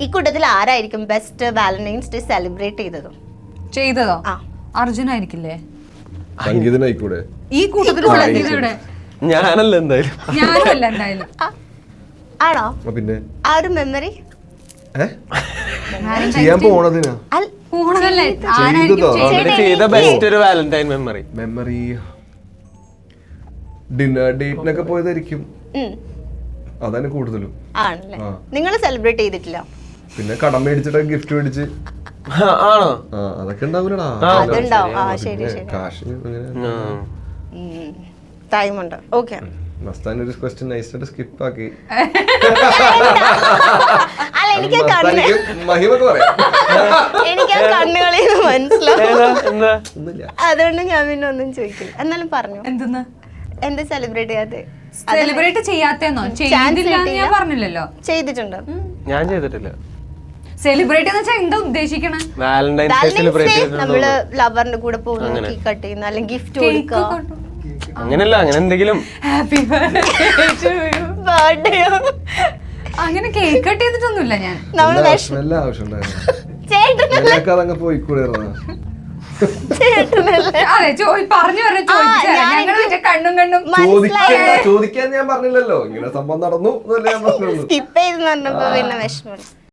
ഈ കൂട്ടത്തിൽ ആരായിരിക്കും ബെസ്റ്റ് വാലന്റൈൻസ് ഡേ സെലിബ്രേറ്റ് ചെയ്തതോ? അർജുൻ ആയിരിക്കില്ലേ? സംഗീതനായിക്കൂടെ ഈ കൂട്ടത്തിൽ ഞാനല്ല എന്തായാലും. ഞാനല്ല എന്തായാലും. ആണോ? പിന്നെ ആ ഒരു മെമ്മറി ചെയ്യാൻ പോണതിനാ ചെയ്ത ബെസ്റ്റ് ഒരു വാലന്റൈൻ മെമ്മറി ഡിന്നർ ഡേറ്റിനൊക്കെ പോയതായിരിക്കും. അതാണ് കൂടുതലും. ആണല്ലേ? നിങ്ങൾ സെലിബ്രേറ്റ് ചെയ്തിട്ടില്ല? പിന്നെ കടം മേടിച്ചിട്ട് ഗിഫ്റ്റ് മേടിച്ച് ആണോ? അതൊക്കെ ഉണ്ടാവൂലടാ. കാശ് ടൈമുണ്ട്. ഓക്കെ, മസ്താൻ ഒരു ക്വസ്റ്റ്യൻ നൈസായിട്ട് സ്കിപ്പ് ആക്കി. മഹിമൊക്കെ പറയാം. എനിക്ക് കണ്ണുകളിൽ മനസ്സിലാവും, അതുകൊണ്ട് ഞാൻ പിന്നെ ഒന്നും ചോദിക്കില്ല. എന്നാലും പറഞ്ഞു എന്താ സെലിബ്രേറ്റ് ചെയ്യാതെ? സെലിബ്രേറ്റ് ചെയ്യാത്തേന്നോ? ഞാൻ പറഞ്ഞില്ലല്ലോ. ചെയ്തിട്ടുണ്ട്. ഞാൻ ചെയ്തിട്ടില്ല. സെലിബ്രേറ്റ് എന്ന് വെച്ചാൽ എന്താ ഉദ്ദേശിക്കണേ? നമ്മള് ലവറിന്റെ കൂടെ പോകുന്നു, കേക്ക് കട്ട് ചെയ്യുന്നു, അല്ലെങ്കിൽ ഗിഫ്റ്റ് കൊടുക്കുക. അങ്ങനല്ല, അങ്ങനെ എന്തെങ്കിലും. ഹാപ്പി ബർത്ത്ഡേ അങ്ങനെ കേക്ക് കട്ട് ചെയ്തിട്ടൊന്നുമില്ല ഞാൻ. അതങ്ങ് പോയിക്കൂടെ? ചോദിക്കാൻ ഞാൻ പറഞ്ഞില്ലല്ലോ, ഇങ്ങനെ സംഭവം നടന്നു. സ്കിപ്പ് ചെയ്ത് പറഞ്ഞപ്പോ പിന്നെ വിഷമം.